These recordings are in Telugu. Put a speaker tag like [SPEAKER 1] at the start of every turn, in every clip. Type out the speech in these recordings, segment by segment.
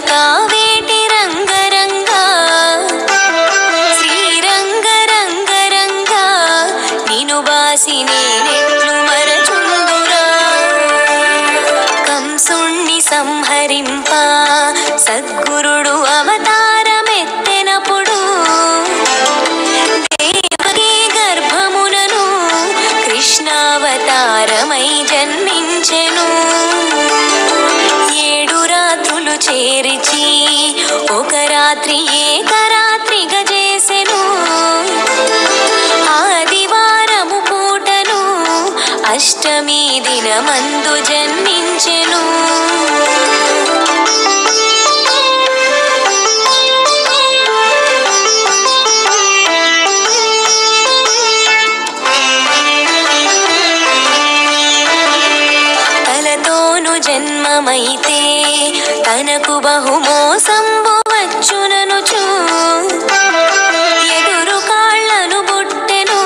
[SPEAKER 1] కావేటి రంగరంగా శ్రీరంగరంగరంగా నిను బాసి నేనెట్లు మరచుందురా కంసుణ్ణి సంహరింప సద్గురుడు అవతారమెత్తెనప్పుడు దేవకీ గర్భమునను కృష్ణావతారమై జన్మించెను చేరిచి ఒక రాత్రి ఏకరాత్రిగా చేసెను ఆదివారము పూటను అష్టమి దినమందు జన్మించెను తలతోను జన్మమైతే తనకు బహుమోసంబు వచ్చుననుచు ఎదురు కాళ్లను బుట్టెను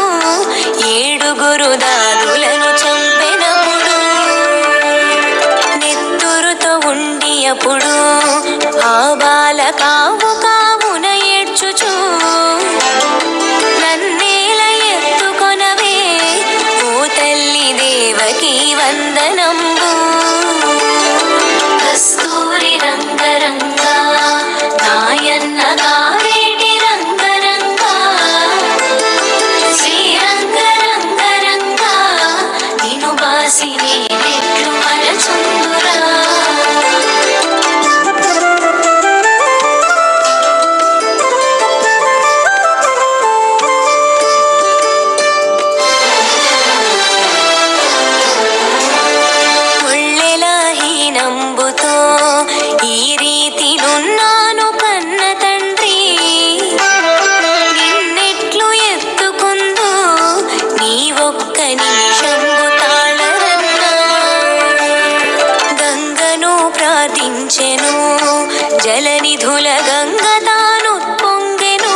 [SPEAKER 1] ఏడుగురు దాదులను చంపెనప్పుడు నెత్తురుతో ఉండియప్పుడు ఆ బాల కావు కావున ఏడ్చుచు నన్నేల ఎత్తుకొనవే ఓ తల్లి దేవకీ వందనంబు కస్తూరి రంగరంగా నాయన్న కావేటి రంగరంగా శ్రీరంగరంగరంగా నిను బాసి నేనెట్లు మరచుందురా ఈ రీతిలున్నాను కన్న తండ్రి నిన్నెట్లు ఎత్తుకుందు నీ ఒక్క నిమిషంబు తాళరన్నా గంగను ప్రార్థించెను జలనిధుల గంగ తాను పొంగెను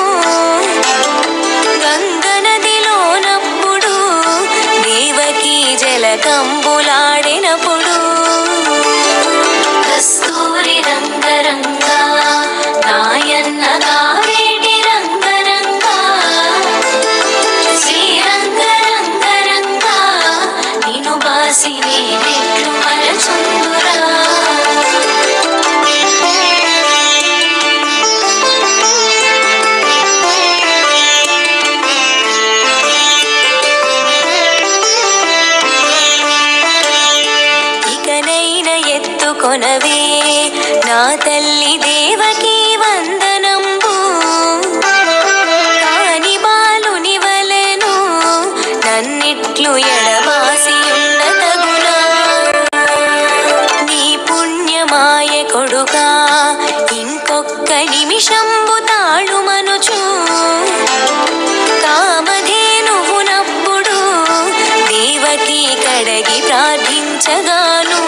[SPEAKER 1] గంగ నదిలోనప్పుడు దేవకీ జలకంబులాడినప్పుడు కస్తూరి రంగరంగా నాయన్న కావేటి రంగరంగా శ్రీరంగరంగరంగా నిను బాసి నేనెట్లు మరచుందురా కొనవే నా తల్లి దేవకీ వందనంబు కాని బాలుని వలెను నన్నిట్లు ఎడబాసి ఉండతగునా నీ పుణ్యమాయ కొడుకా ఇంకొక్క నిమిషంబు తాళుమనుచు కామధేనువునప్పుడు దేవకీ కడగి ప్రార్థించగాను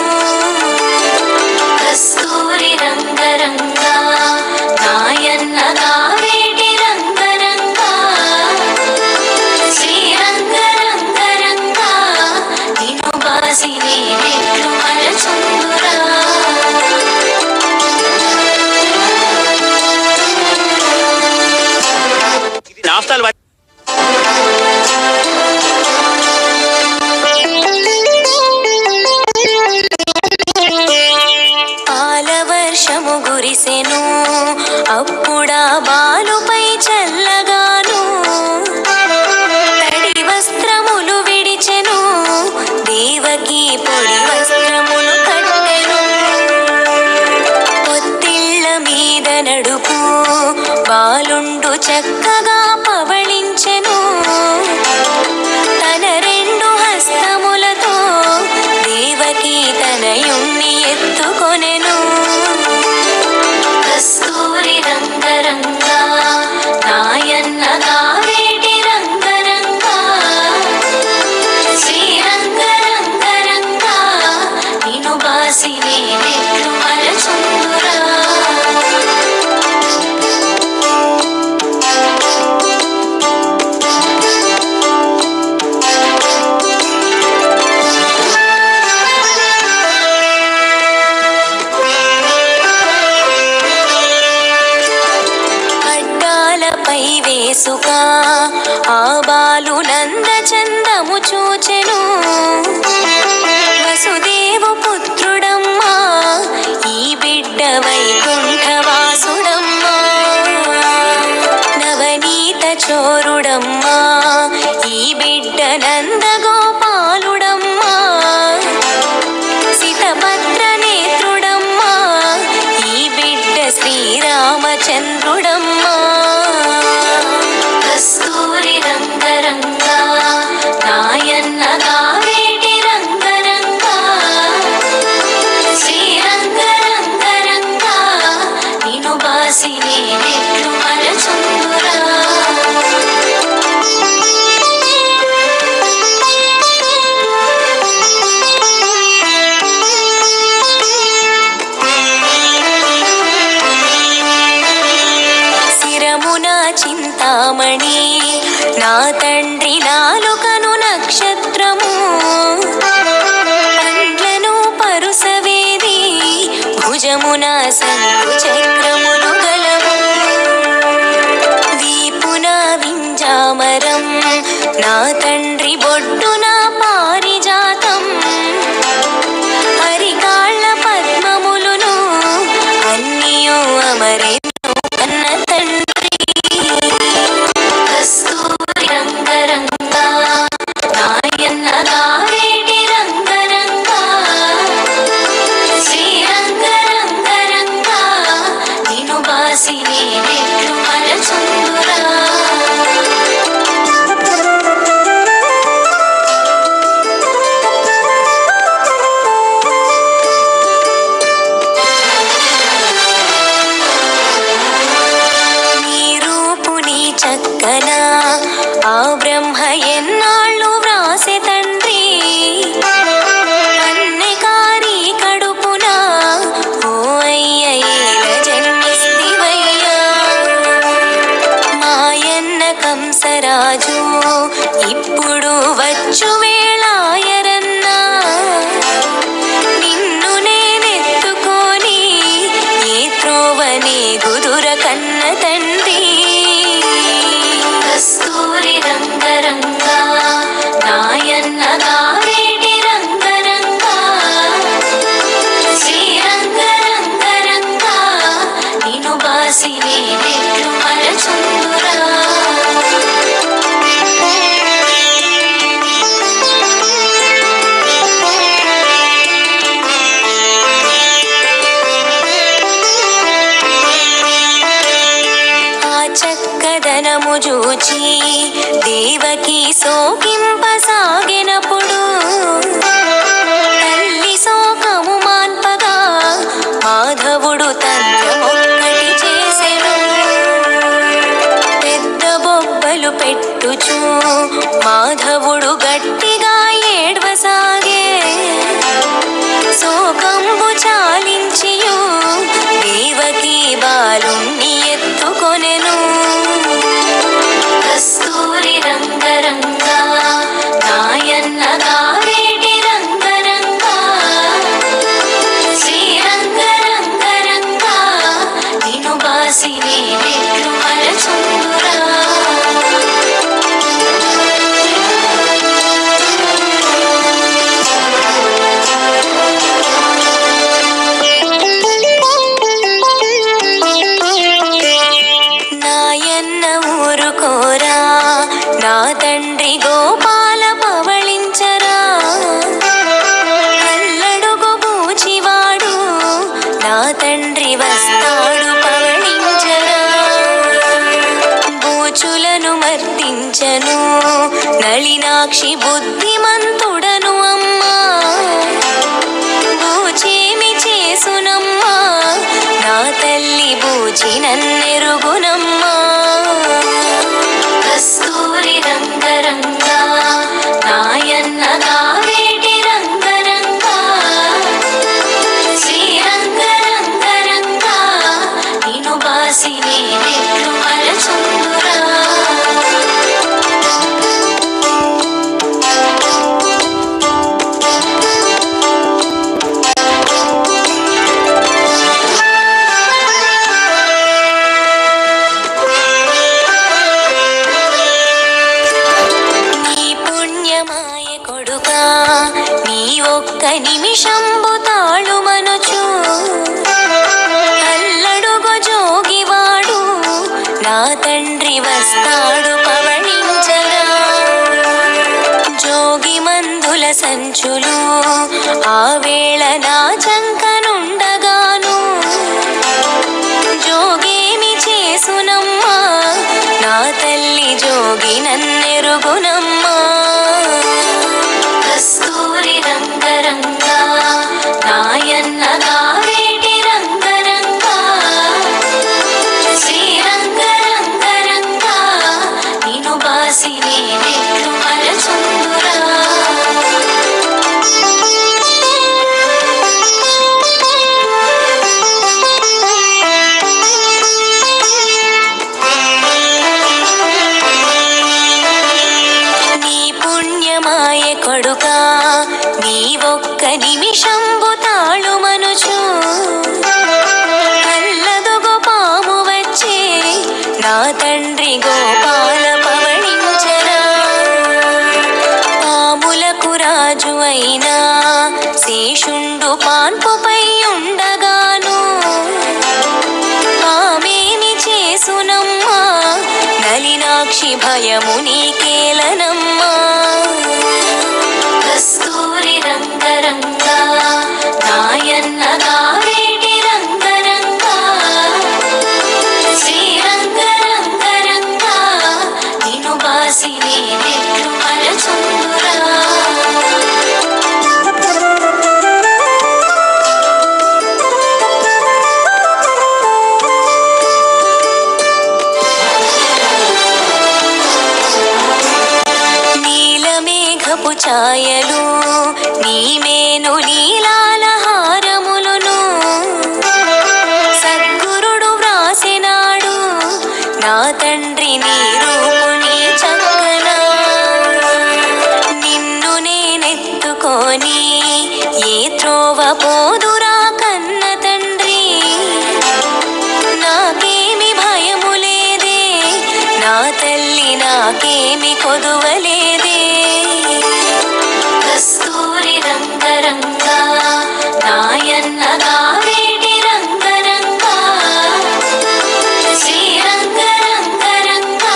[SPEAKER 1] కస్తూరి రంగరంగా నాయన్న కావేటి రంగరంగా శ్రీరంగరంగరంగా నిను బాసి నేనెట్లు మరచుందురా పాలవర్షము గురిసెను అప్పుడా బాలుపై చల్లగాను తడి వస్త్రములు విడిచెను దేవకీ పొడి వస్త్రములు కట్టెను పొత్తిళ్ళ మీద నడుపు బాలుండు చక్కగా పవళించెను తన రెండు హస్తములతో దేవకీ తనయుణ్ణి ఎత్తుకొనెను కస్తూరి రంగరంగా నాయన్న కావేటి రంగరంగా శ్రీరంగరంగరంగా నిను బాసి నేనెట్లు మరచుందురా చందము చూచెను వసుదేవు పుత్రుడమ్మా ఈ బిడ్డ వైకుంఠవాసుడమ్మా నవనీత చోరుడమ్మా ఈ బిడ్డ నందగోపాలుడమ్మా సితభద్ర నేత్రుడమ్మా ఈ బిడ్డ శ్రీరామచంద్రుడమ్మా కస్తూరి రంగరంగా నాయన్న గావేటి రంగరంగా శ్రీరంగరంగరంగా నిను బాసి నేనెట్లు మరచుందురా చింతామణి నా తండ్రి నాలుకను నక్షత్రము కండ్లను పరుసవేది భుజమున శంకు చక్రములు గలవు వీపున వింజామరం నా తండ్రి బొడ్డున పారిజాతం హరికాళ్ళ పద్మములును అన్నియు అమరెను కన్న తండ్రి కస్తూరి రంగరంగా నాయన్న గావేటి రంగరంగా శ్రీరంగరంగరంగా నిను బాసి నేనెట్లు మరచుందురా చక్కన ఆ బ్రహ్మ ఎన్నాళ్ళు వ్రాసె తండ్రి అన్నెకారి కడుపున ఓ అయ్య ఏల జన్మిస్తివయ్యా మాయన్న కంసరాజు ఇప్పుడు వచ్చు వేళాయరన్నా నిన్ను నేనెత్తుకొని ఏ త్రోవనే గుదుర కన్న తండ్రి కస్తూరి రంగరంగా నాయన్న గావేటి రంగరంగా శ్రీరంగరంగరంగా నిను బాసి నేనెట్లు మరచుందురా చక్కదనము జూచి దేవకి సోకింపసాగినప్పుడు తల్లి శోకము మాన్పగా మాధవుడు తంత్రమొక్కటి చేసెను పెద్ద బొబ్బలు పెట్టుచు మాధవుడు గట్టిగా ఏడ్వసాగే శోకంబు చాలించియు దేవకి బాలుణ్ణి ఎత్తుకొనెను కస్తూరి రంగరంగా నాయన్న గావేటి రంగరంగా శ్రీరంగరంగరంగా నిను బాసి నేనెట్లు మరచుందురా ఊరుకోరా నా తండ్రి గోపాల పవళించరా అల్లడుగు బూచివాడు నా తండ్రి వస్తాడు పవళించరా బూచులను మర్దించను నళినాక్షి బుద్ధిమంతుడను అమ్మా బూచేమి చేసునమ్మా నా తల్లి బూచి నన్నెరుగునమ్మా కస్తూరి రంగరంగా నాయన్న గావేటి రంగరంగా శ్రీరంగరంగరంగా నిను బాసి నేనెట్లు మరచుందురా అంచులు ఆ వేళ నా చంకనుండగాను జోగేమి చేసునమ్మా నా తల్లి జోగి నన్నెరుగునమ్మా. కస్తూరి రంగరంగా నాయన్న కావేటి రంగరంగా శ్రీరంగరంగరంగా నిను బాసి నేనెట్లు మరచుందురా. కొడుకా నీ ఒక్క నిమిషంబు తాళు మనుచు అల్లదుగో పాము వచ్చే నా తండ్రి గోపాల పవళించరా. పాములకు రాజు అయినా శేషుండు పాన్పుపై ఉండగాను పామేమి చేసునమ్మా నలినాక్షి భయము నీకేలనమ్మా. కస్తూరి రంగరంగా నాయన్న కావేటి రంగరంగా శ్రీరంగరంగరంగా నిను బాసి నేనెట్లు మరచుందురా. నీలమేఘపు ఛాయలు నీమేను లీలాల హారములును సద్గురుడు వ్రాసినాడు నా తండ్రి నీ రూపుని చక్కన. నిన్ను నేనెత్తుకొని ఏ త్రోవ పోదురా కన్న తండ్రి నాకేమి భయము లేదే నా తల్లి నాకేమి కొదువలేదే. కస్తూరి రంగరంగా నాయన్న కావేటి రంగరంగా శ్రీరంగరంగరంగా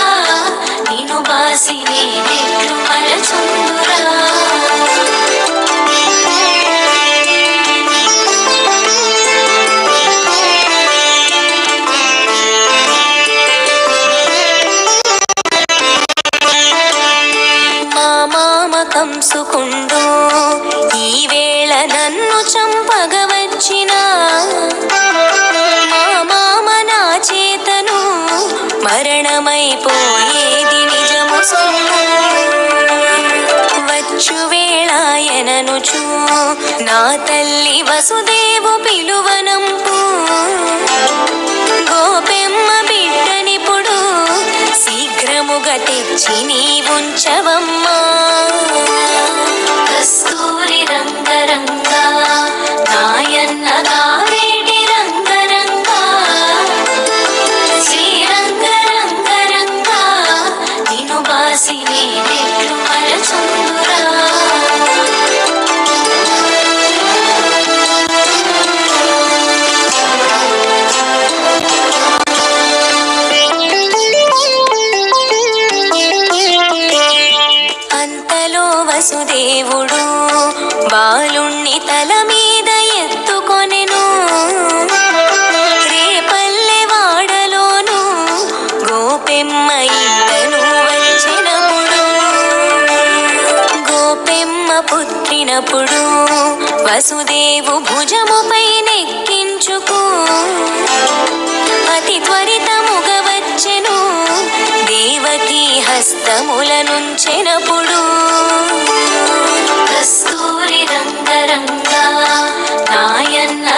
[SPEAKER 1] నిను బాసి నేనెట్లు మరచుందురా. కంసుకుండు ఈ వేళ నన్ను చంపగవచ్చిన మా మామ నా చేతను మరణమైపోయేది నిజము సొమ్ము. వచ్చు వేళాయననుచు నా తల్లి వసుదేవు పిలువనంపు గోపెమ్మ బిడ్డనిపుడు శీఘ్రముగా తెచ్చి నీవుంచవమ్మా. కస్తూరి రంగరంగా నాయన్న కావేటి రంగరంగా శ్రీరంగరంగరంగా నిను బాసి నేనెట్లు మరచుందురా. వసుదేవుడు బాలుణ్ణి తల మీద ఎత్తుకొనెను రేపల్లె వాడలోను గోపెమ్మ ఇంటను వచ్చినప్పుడు. గోపెమ్మ పుట్టినప్పుడు వసుదేవు భుజముపై నెక్కించుకు అతి త్వరితముగా వచ్చెను దేవకి హస్తములనుంచెనప్పుడు. కస్తూరి రంగరంగా నాయన్న